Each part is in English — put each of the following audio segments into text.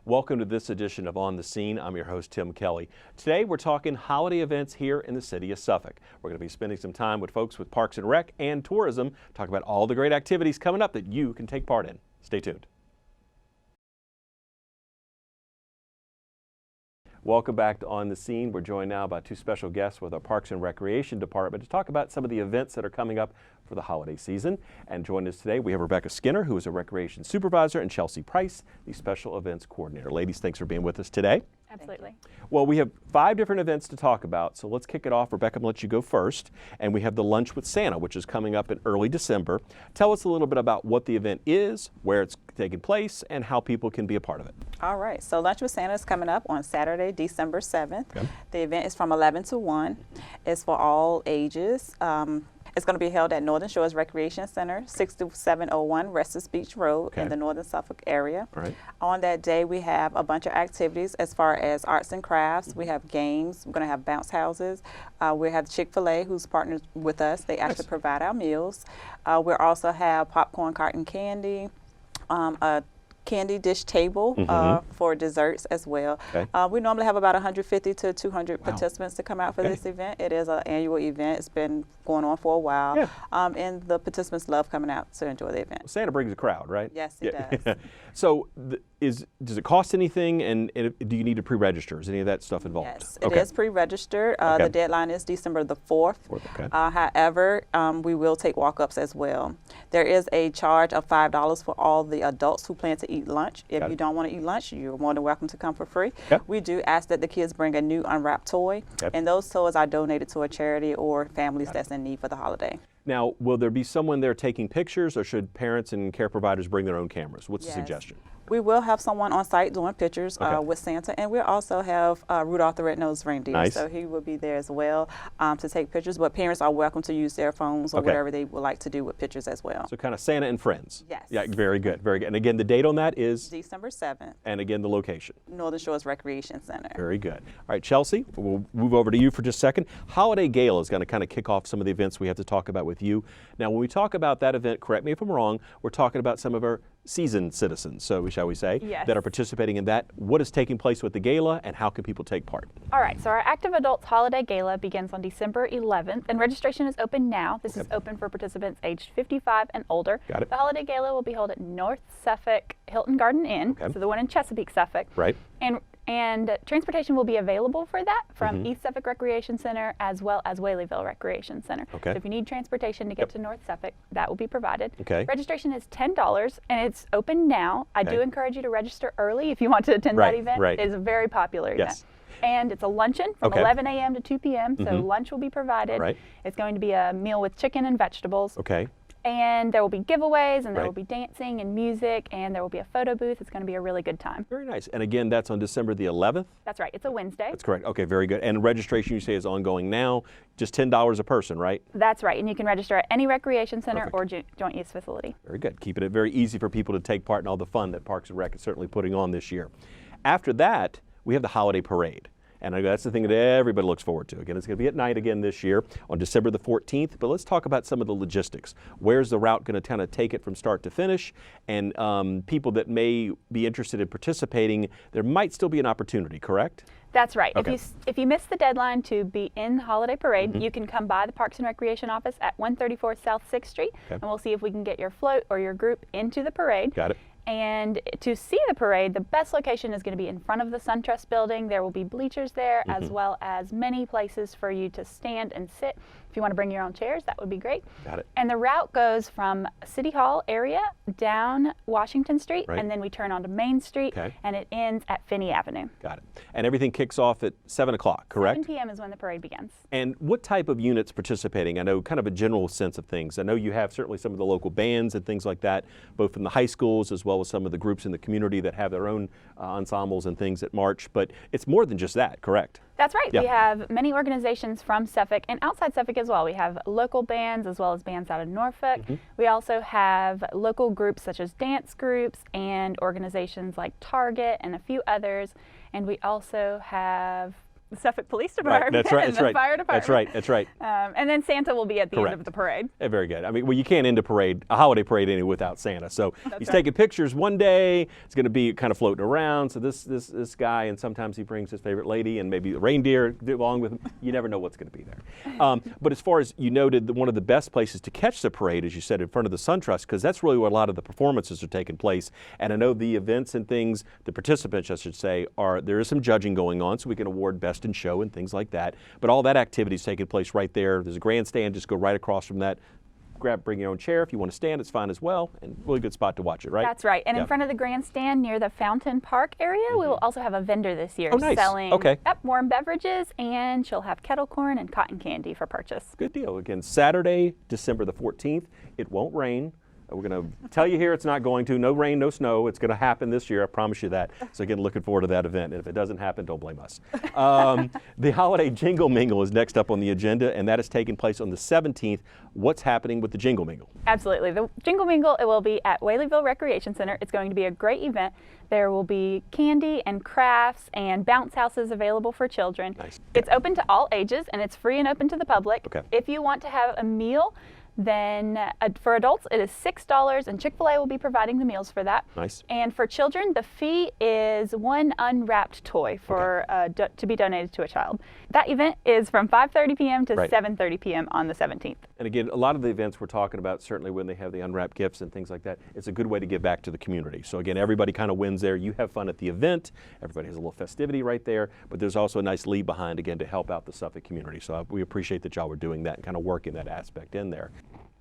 Welcome to this edition of On the Scene. I'm your host, Tim Kelly. Today we're talking holiday events here in the city of Suffolk. We're going to be spending some time with folks with Parks and Rec and tourism, talk about all the great activities coming up that you can take part in. Stay tuned. Welcome back to On the Scene. We're joined now by two special guests with our Parks and Recreation Department to talk about some of the events that are coming up for the holiday season. And joining us today, we have Rebecca Skinner, who is a Recreation Supervisor, and Chelsea Price, the Special Events Coordinator. Ladies, thanks for being with us today. Absolutely. Well, we have 5 different events to talk about, so let's kick it off. Rebecca, I'm going to let you go first. And we have the Lunch with Santa, which is coming up in early December. Tell us a little bit about what the event is, where it's taking place, and how people can be a part of it. All right, so Lunch with Santa is coming up on Saturday, December 7th. Okay. The event is from 11 to 1. It's for all ages. It's going to be held at Northern Shores Recreation Center, 6701 Reston Beach Road in the Northern Suffolk area. All right. On that day, we have a bunch of activities as far as arts and crafts. We have games. We're going to have bounce houses. We have Chick-fil-A, who's partnered with us. They actually provide our meals. We also have popcorn, cotton candy, a candy dish table for desserts as well. Okay. We normally have about 150 to 200 participants to come out for this event. It is an annual event. It's been going on for a while. Yeah. And the participants love coming out to enjoy the event. Santa brings a crowd, right? Yes, it does. So does it cost anything, and do you need to pre-register? Is any of that stuff involved? Yes, it is pre-registered. The deadline is December the 4th. However, we will take walk-ups as well. There is a charge of $5 for all the adults who plan to eat lunch. If you don't want to eat lunch, you're more than welcome to come for free. We do ask that the kids bring a new unwrapped toy, and those toys are donated to a charity or families that's in need for the holiday. Now, will there be someone there taking pictures, or should parents and care providers bring their own cameras? What's the suggestion? We will have someone on site doing pictures with Santa, and we'll also have Rudolph the Red-Nosed Reindeer, so he will be there as well to take pictures, but parents are welcome to use their phones or whatever they would like to do with pictures as well. So kind of Santa and friends. Yes. Yeah, very good, very good. And again, the date on that is? December 7th. And again, the location? Northern Shores Recreation Center. Very good. All right, Chelsea, we'll move over to you for just a second. Holiday Gala is going to kind of kick off some of the events we have to talk about with you. Now, when we talk about that event, correct me if I'm wrong, we're talking about some of our seasoned citizens, so shall we say, that are participating in that. What is taking place with the gala, and how can people take part? All right, so our Active Adults Holiday Gala begins on December 11th, and registration is open now. This is open for participants aged 55 and older. Got it. The Holiday Gala will be held at North Suffolk Hilton Garden Inn, so the one in Chesapeake, Suffolk. Right. And transportation will be available for that from East Suffolk Recreation Center as well as Whaleyville Recreation Center. So if you need transportation to get to North Suffolk, that will be provided. Registration is $10 and it's open now. I do encourage you to register early if you want to attend that event. It is a very popular event. And it's a luncheon from 11 a.m. to 2 p.m. So lunch will be provided. It's going to be a meal with chicken and vegetables. And there will be giveaways, and there will be dancing and music, and there will be a photo booth. It's going to be a really good time. Very nice. And again, that's on December the 11th? That's right. It's a Wednesday. That's correct. Okay, very good. And registration, you say, is ongoing now. Just $10 a person, right? That's right. And you can register at any recreation center or joint use facility. Very good. Keeping it very easy for people to take part in all the fun that Parks and Rec is certainly putting on this year. After that, we have the holiday parade. And that's the thing that everybody looks forward to. Again, it's going to be at night again this year on December the 14th. But let's talk about some of the logistics. Where's the route going to kind of take it from start to finish? And people that may be interested in participating, there might still be an opportunity, correct? That's right. If you miss the deadline to be in the holiday parade, you can come by the Parks and Recreation office at 134 South 6th Street, and we'll see if we can get your float or your group into the parade. Got it. And to see the parade, the best location is going to be in front of the SunTrust building. There will be bleachers there as well as many places for you to stand and sit. If you want to bring your own chairs, that would be great. Got it. And the route goes from City Hall area down Washington Street, and then we turn onto Main Street, and it ends at Finney Avenue. Got it. And everything kicks off at 7 o'clock, correct? 7 p.m. is when the parade begins. And what type of units participating? I know kind of a general sense of things. I know you have certainly some of the local bands and things like that, both from the high schools as well as some of the groups in the community that have their own ensembles and things that march, but it's more than just that, correct? That's right. We have many organizations from Suffolk and outside Suffolk as well. We have local bands as well as bands out of Norfolk. We also have local groups such as dance groups and organizations like Target and a few others. And we also have the Suffolk Police Department, That's right. and That's the right. fire department. That's right. That's right. And then Santa will be at the Correct. end of the parade. Very good. I mean, well, you can't end a holiday parade anyway without Santa. So he's taking pictures one day. It's going to be kind of floating around. So this guy, and sometimes he brings his favorite lady and maybe the reindeer along with him. You never know what's going to be there. But as far as you noted, one of the best places to catch the parade, as you said, in front of the SunTrust, because that's really where a lot of the performances are taking place. And I know the events and things, the participants, I should say, there is some judging going on, so we can award best in show and things like that. But all that activity is taking place right there. There's a grandstand, just go right across from that. Bring your own chair. If you want to stand, it's fine as well. And really good spot to watch it, right? That's right. And in front of the grandstand near the Fountain Park area, we will also have a vendor this year selling warm beverages, and she'll have kettle corn and cotton candy for purchase. Good deal. Again, Saturday, December the 14th. It won't rain. We're going to tell you here it's not going to. No rain, no snow. It's going to happen this year. I promise you that. So again, looking forward to that event. And if it doesn't happen, don't blame us. The Holiday Jingle Mingle is next up on the agenda, and that is taking place on the 17th. What's happening with the Jingle Mingle? Absolutely. The Jingle Mingle, it will be at Whaleyville Recreation Center. It's going to be a great event. There will be candy and crafts and bounce houses available for children. Nice. It's open to all ages, and it's free and open to the public. Okay. If you want to have a meal, then for adults it is $6, and Chick-fil-A will be providing the meals for that. Nice. And for children, the fee is one unwrapped toy for to be donated to a child. That event is from 5:30 p.m. to 7:30 p.m. on the 17th. And again, a lot of the events we're talking about, certainly when they have the unwrapped gifts and things like that, it's a good way to give back to the community. So again, everybody kind of wins there. You have fun at the event. Everybody has a little festivity right there, but there's also a nice leave behind, again, to help out the Suffolk community. So we appreciate that y'all were doing that and kind of working that aspect in there.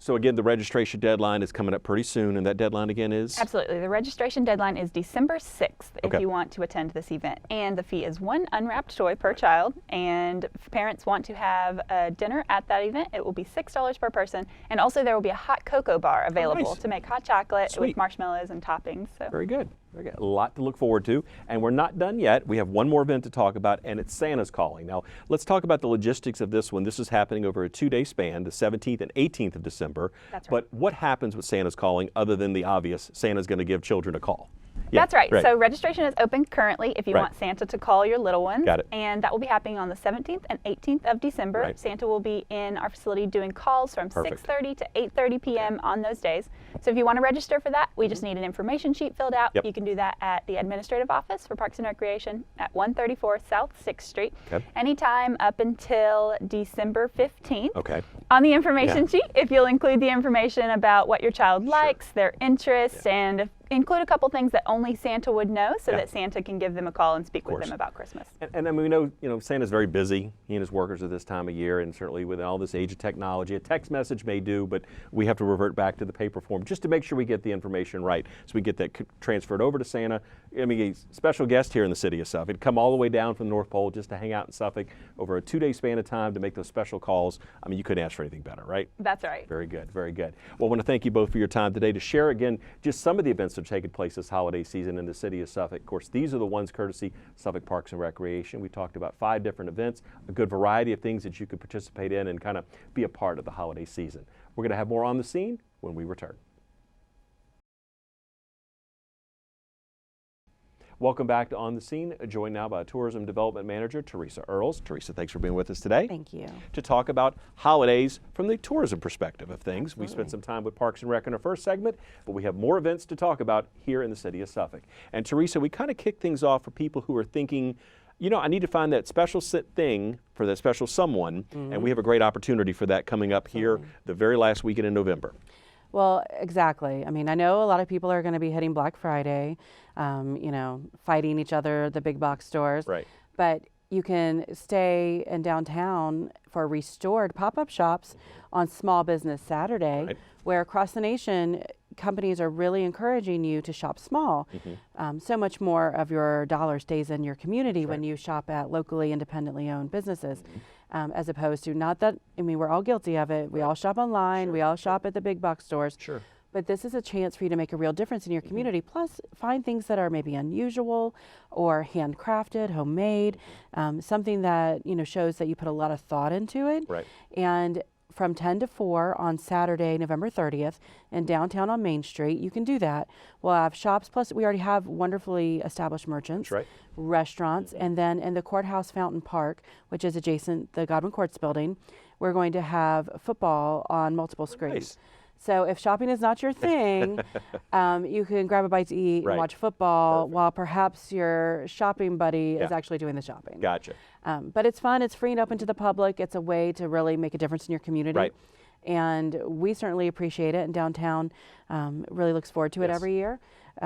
So again, the registration deadline is coming up pretty soon, and that deadline again is? Absolutely. The registration deadline is December 6th if you want to attend this event. And the fee is one unwrapped toy per child. And if parents want to have a dinner at that event, it will be $6 per person. And also there will be a hot cocoa bar available to make hot chocolate with marshmallows and toppings. So. Very good. Very good. A lot to look forward to. And we're not done yet. We have one more event to talk about, and it's Santa's Calling. Now, let's talk about the logistics of this one. This is happening over a 2-day span, the 17th and 18th of December. That's right. But what happens with Santa's Calling other than the obvious, Santa's going to give children a call? That's right. So registration is open currently if you want Santa to call your little ones. Got it. And that will be happening on the 17th and 18th of December. Santa will be in our facility doing calls from 6:30 to 8:30 p.m. on those days. So if you want to register for that, we just need an information sheet filled out. You can do that at the administrative office for Parks and Recreation at 134 South 6th Street. Anytime up until December 15th. On the information sheet, if you'll include the information about what your child likes, their interests, and include a couple things that only Santa would know so that Santa can give them a call and speak with them about Christmas. And I mean, we know, Santa's very busy. He and his workers at this time of year, and certainly with all this age of technology, a text message may do, but we have to revert back to the paper form just to make sure we get the information right so we get that transferred over to Santa. I mean, a special guest here in the city of Suffolk. Come all the way down from the North Pole just to hang out in Suffolk over a 2-day span of time to make those special calls. I mean, you couldn't ask for anything better, right? That's right. Very good, very good. Well, I want to thank you both for your time today to share again just some of the events that are taking place this holiday season in the city of Suffolk. Of course, these are the ones courtesy Suffolk Parks and Recreation. We talked about 5 different events, a good variety of things that you could participate in and kind of be a part of the holiday season. We're going to have more on the scene when we return. Welcome back to On the Scene, joined now by Tourism Development Manager Teresa Earls. Teresa, thanks for being with us today. Thank you. To talk about holidays from the tourism perspective of things. Absolutely. We spent some time with Parks and Rec in our first segment, but we have more events to talk about here in the city of Suffolk. And Teresa, we kind of kick things off for people who are thinking, you know, I need to find that special thing for that special someone, and we have a great opportunity for that coming up here the very last weekend in November. Well, exactly. I mean, I know a lot of people are going to be hitting Black Friday, you know, fighting each other, the big box stores. Right. But you can stay in downtown for restored pop-up shops on Small Business Saturday, where across the nation, companies are really encouraging you to shop small. So much more of your dollar stays in your community when you shop at locally independently owned businesses. As opposed to, not that, I mean, we're all guilty of it. We all shop online. We all shop at the big box stores. But this is a chance for you to make a real difference in your community. Plus, find things that are maybe unusual or handcrafted, homemade, something that, you know, shows that you put a lot of thought into it. And from 10 to 4 on Saturday, November 30th, in downtown on Main Street. You can do that. We'll have shops, plus we already have wonderfully established merchants, That's right. restaurants, and then in the Courthouse Fountain Park, which is adjacent the Godwin Courts building, we're going to have football on multiple screens. Nice. So if shopping is not your thing, you can grab a bite to eat and watch football while perhaps your shopping buddy is actually doing the shopping. Gotcha. But it's fun. It's free and open to the public. It's a way to really make a difference in your community. Right. And we certainly appreciate it. And downtown really looks forward to it every year.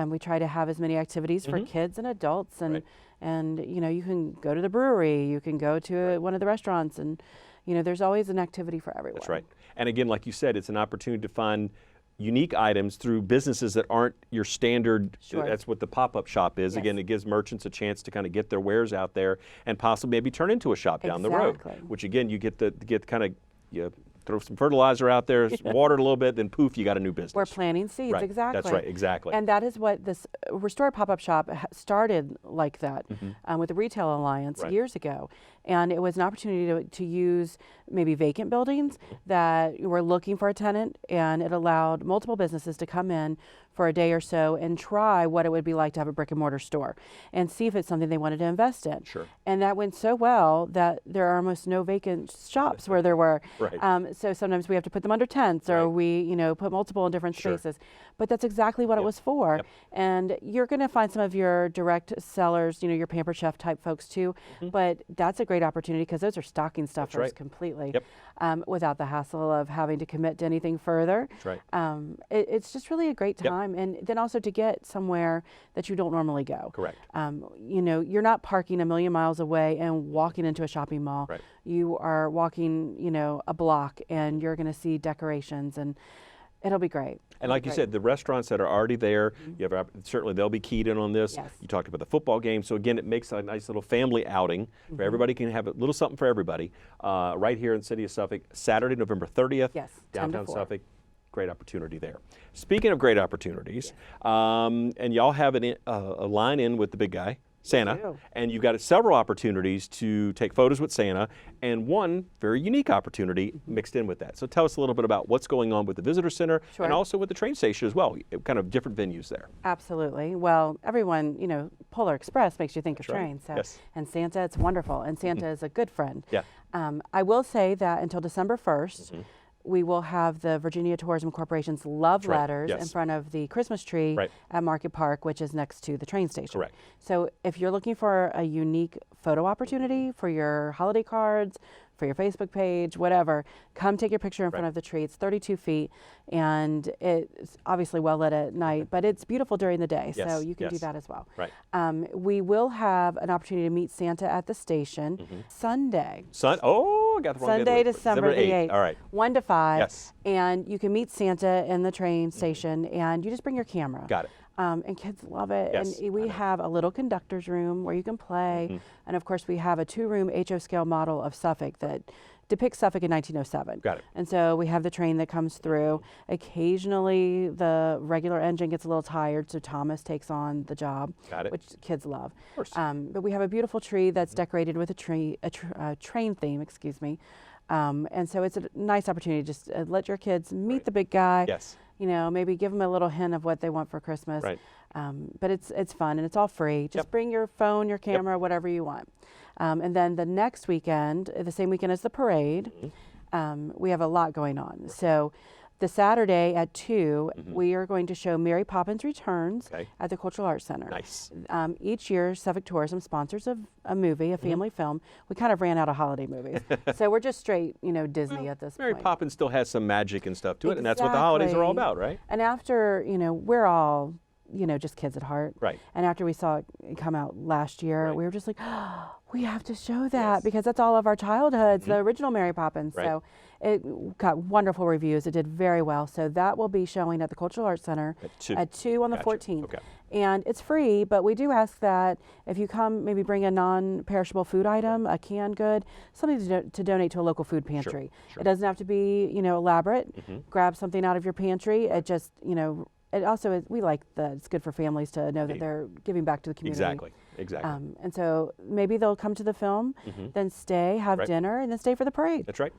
We try to have as many activities for kids and adults. And you know, you can go to the brewery. You can go to one of the restaurants. And, you know, there's always an activity for everyone. That's right. And again, like you said, it's an opportunity to find unique items through businesses that aren't your standard. That's what the pop-up shop is. Again, it gives merchants a chance to kind of get their wares out there and possibly maybe turn into a shop down the road. Which again, you get kind of throw some fertilizer out there, water it a little bit, then poof, you got a new business. We're planting seeds, exactly. That's right, exactly. And that is what this Restore Pop-Up Shop started like that with the Retail Alliance years ago. And it was an opportunity to use maybe vacant buildings that were looking for a tenant, and it allowed multiple businesses to come in for a day or so and try what it would be like to have a brick and mortar store and see if it's something they wanted to invest in. Sure. And that went so well that there are almost no vacant shops where there were. So sometimes we have to put them under tents, or we, you know, put multiple in different spaces. But that's exactly what it was for. And you're going to find some of your direct sellers, you know, your Pampered Chef type folks too. But that's a great opportunity because those are stocking stuffers completely without the hassle of having to commit to anything further. It's just really a great time. And then also to get somewhere that you don't normally go. You know, you're not parking a million miles away and walking into a shopping mall. You are walking, you know, a block, and you're going to see decorations, and it'll be great. And like you said, the restaurants that are already there, you have, certainly they'll be keyed in on this. You talked about the football game. So again, it makes a nice little family outing for everybody. Can have a little something for everybody right here in the city of Suffolk, Saturday, November 30th, downtown Suffolk. Great opportunity there. Speaking of great opportunities, and y'all have a line in with the big guy, Santa, and you've got several opportunities to take photos with Santa, and one very unique opportunity mixed in with that. So tell us a little bit about what's going on with the visitor center and also with the train station as well, kind of different venues there. Absolutely. Well, everyone, you know, Polar Express makes you think of trains. So, and Santa, it's wonderful, and Santa is a good friend. I will say that until December 1st, we will have the Virginia Tourism Corporation's love letters in front of the Christmas tree at Market Park, which is next to the train station. So if you're looking for a unique photo opportunity for your holiday cards, for your Facebook page, whatever, come take your picture in front of the tree. It's 32 feet, and it's obviously well lit at night, but it's beautiful during the day, so you can do that as well. We will have an opportunity to meet Santa at the station Sunday. I got the wrong Sunday, December the 8th. All right. 1 to 5. And you can meet Santa in the train station, and you just bring your camera. Got it. And kids love it. And we have a little conductor's room where you can play. And of course, we have a 2-room HO scale model of Suffolk that depicts Suffolk in 1907. Got it. And so we have the train that comes through. Occasionally, the regular engine gets a little tired, so Thomas takes on the job, which kids love. Of course. But we have a beautiful tree that's decorated with a train theme, excuse me. And so it's a nice opportunity to just let your kids meet the big guy. You know, maybe give them a little hint of what they want for Christmas. But it's fun, and it's all free. Just bring your phone, your camera, whatever you want. And then the next weekend, the same weekend as the parade, we have a lot going on. So the Saturday at 2, we are going to show Mary Poppins Returns at the Cultural Arts Center. Nice. Each year, Suffolk Tourism sponsors a movie, a family film. We kind of ran out of holiday movies. So we're just straight, you know, Disney at this Mary point. Poppins still has some magic and stuff to it, and that's what the holidays are all about, right? And after, you know, we're all, you know, just kids at heart. And after we saw it come out last year, we were just like, oh, we have to show that because that's all of our childhoods, the original Mary Poppins. So it got wonderful reviews. It did very well. So that will be showing at the Cultural Arts Center at 2 on the 14th. And it's free, but we do ask that if you come, maybe bring a non-perishable food item, a canned good, something to donate to a local food pantry. It doesn't have to be, you know, elaborate. Grab something out of your pantry. It just, you know, it also is, we like that it's good for families to know that they're giving back to the community. Exactly. And so maybe they'll come to the film, then stay, have dinner, and then stay for the parade. That's right.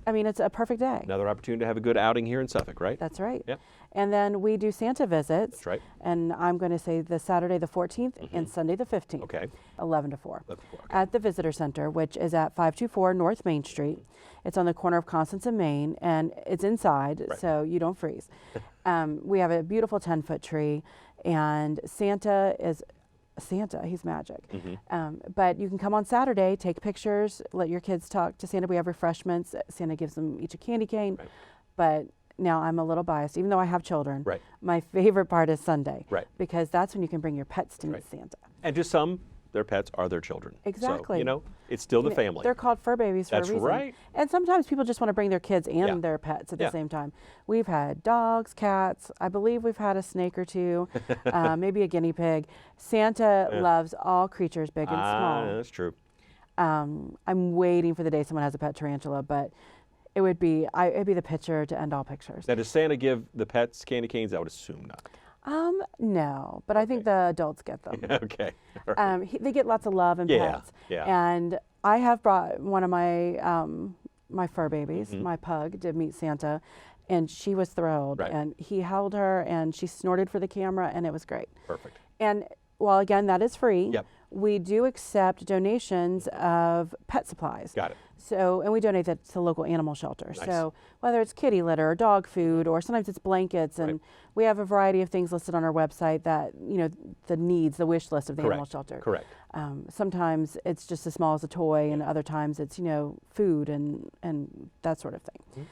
I mean, it's a perfect day. Another opportunity to have a good outing here in Suffolk, right? That's right. Yep. And then we do Santa visits. That's right. And I'm going to say the Saturday the 14th and Sunday the 15th. Okay. 11 to 4. 11 to 4, okay. At the Visitor Center, which is at 524 North Main Street. It's on the corner of Constance and Main, and it's inside, Right. so you don't freeze. We have a beautiful 10-foot tree, and Santa, he's magic. But you can come on Saturday, take pictures, let your kids talk to Santa. We have refreshments. Santa gives them each a candy cane. Right. But now I'm a little biased, even though I have children. Right. My favorite part is Sunday. Right. Because that's when you can bring your pets to meet Right. Santa. And just some, their pets are their children. Exactly. So, you know, it's still the You know, family. They're called fur babies for That's a reason. right. And sometimes people just want to bring their kids and Yeah. their pets at the Yeah. same time. We've had dogs, cats. I believe we've had a snake or two, maybe a guinea pig. Santa loves all creatures, big and small. That's true. I'm waiting for the day someone has a pet tarantula, but it'd be the picture to end all pictures. Now, does Santa give the pets candy canes? I would assume not. No, but I think the adults get them. Okay. All right. They get lots of love and Yeah, pets. yeah. And I have brought one of my my fur babies, Mm-hmm. my pug, to meet Santa, and she was thrilled. Right. And he held her, and she snorted for the camera, and it was great. Perfect. And while again that is free, Yep. we do accept donations of pet supplies. Got it. So, and we donate that to local animal shelters. Nice. So whether it's kitty litter or dog food, or sometimes it's blankets, and Right. we have a variety of things listed on our website that, you know, the needs, the wish list of the animal Correct. shelter. Correct. Sometimes it's just as small as a toy, and other times it's, you know, food and that sort of thing.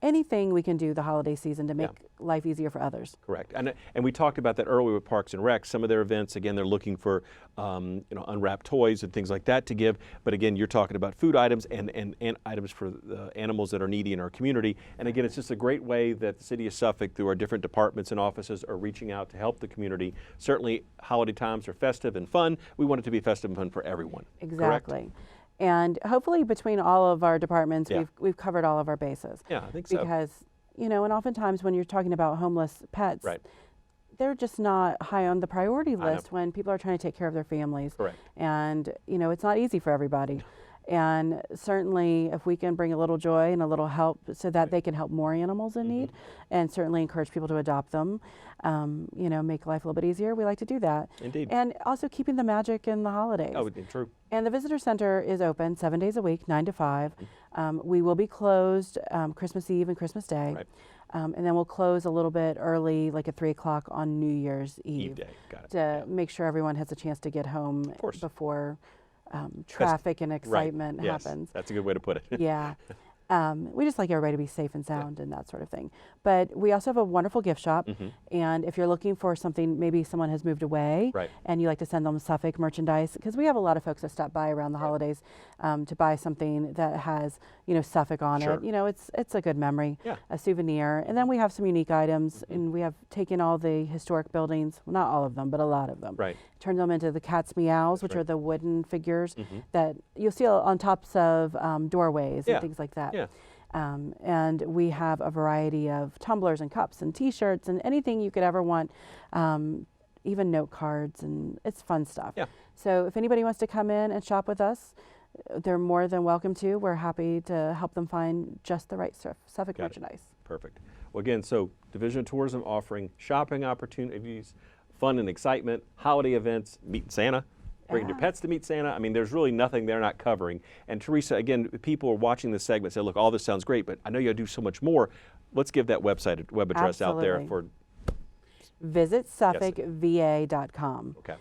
Anything we can do the holiday season to make life easier for others. Correct. And we talked about that earlier with Parks and Rec. Some of their events, again, they're looking for you know, unwrapped toys and things like that to give. But again, you're talking about food items and items for the animals that are needy in our community. And again, it's just a great way that the City of Suffolk, through our different departments and offices, are reaching out to help the community. Certainly, holiday times are festive and fun. We want it to be festive and fun for everyone. Exactly. Correct? And hopefully between all of our departments, Yeah. we've covered all of our bases. Yeah, I think so. Because, you know, and oftentimes when you're talking about homeless pets, Right. they're just not high on the priority know. list when people are trying to take care of their families. Correct. And, you know, it's not easy for everybody. And certainly if we can bring a little joy and a little help so that they can help more animals in need, and certainly encourage people to adopt them, you know, make life a little bit easier, we like to do that. Indeed. And also keeping the magic in the holidays. Oh, true. And the Visitor Center is open 7 days a week, 9 to 5. We will be closed Christmas Eve and Christmas Day. Right. And then we'll close a little bit early, like at 3 o'clock on New Year's Eve. Eve day. Got it. To make sure everyone has a chance to get home course. before traffic and excitement Right. Yes. happens. That's a good way to put it. Yeah. We just like everybody to be safe and sound and that sort of thing. But we also have a wonderful gift shop. And if you're looking for something, maybe someone has moved away Right. and you like to send them Suffolk merchandise, because we have a lot of folks that stop by around the holidays to buy something that has, you know, Suffolk on Sure. it. You know, it's a good memory, Yeah. a souvenir. And then we have some unique items, and we have taken all the historic buildings, well, not all of them, but a lot of them. Right. Turned them into the cat's meows, which right. are the wooden figures that you'll see on tops of doorways Yeah. and things like that. Yeah. And we have a variety of tumblers and cups and T-shirts and anything you could ever want, even note cards, and it's fun stuff. Yeah. So if anybody wants to come in and shop with us, they're more than welcome to. We're happy to help them find just the right Suffolk Got it. merchandise. Perfect. Well, again, so Division of Tourism offering shopping opportunities, fun and excitement, holiday events, meet Santa, bringing your Yeah. pets to meet Santa. I mean, there's really nothing they're not covering. And Teresa, again, people are watching this segment say, look, all this sounds great, but I know you do so much more. Let's give that web address out there for. Visit SuffolkVA.com. Okay.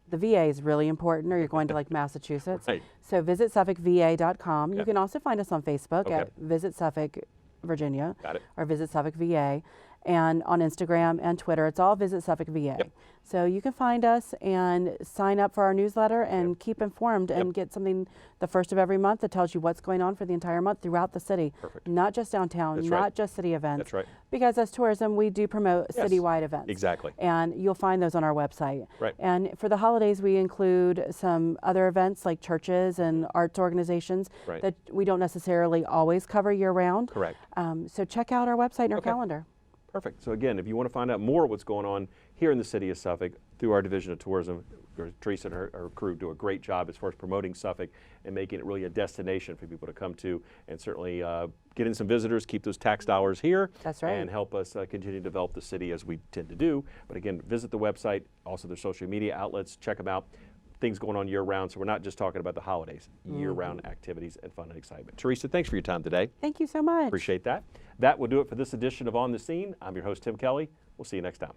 The VA is really important, or you're going to like Massachusetts. Right. So visit SuffolkVA.com. Okay. You can also find us on Facebook Okay. at Visit Suffolk Virginia, Got it. or Visit Suffolk VA, and on Instagram and Twitter, it's all Visit Suffolk VA. Yep. So you can find us and sign up for our newsletter and keep informed and get something the first of every month that tells you what's going on for the entire month throughout the city. Perfect. Not just downtown, That's not right. just city events. That's right. Because as tourism, we do promote Yes. citywide events. Exactly. And you'll find those on our website. Right. And for the holidays, we include some other events like churches and arts organizations Right. that we don't necessarily always cover year round. Correct. So check out our website and our Okay. calendar. Perfect. So again, if you want to find out more what's going on here in the city of Suffolk, through our Division of Tourism. Teresa and her crew do a great job as far as promoting Suffolk and making it really a destination for people to come to, and certainly getting some visitors, keep those tax dollars here. That's right. And help us continue to develop the city as we tend to do. But again, visit the website, also their social media outlets, check them out. Things going on year-round, so we're not just talking about the holidays, year-round activities and fun and excitement. Teresa, thanks for your time today. Thank you so much. Appreciate that. That will do it for this edition of On the Scene. I'm your host, Tim Kelly. We'll see you next time.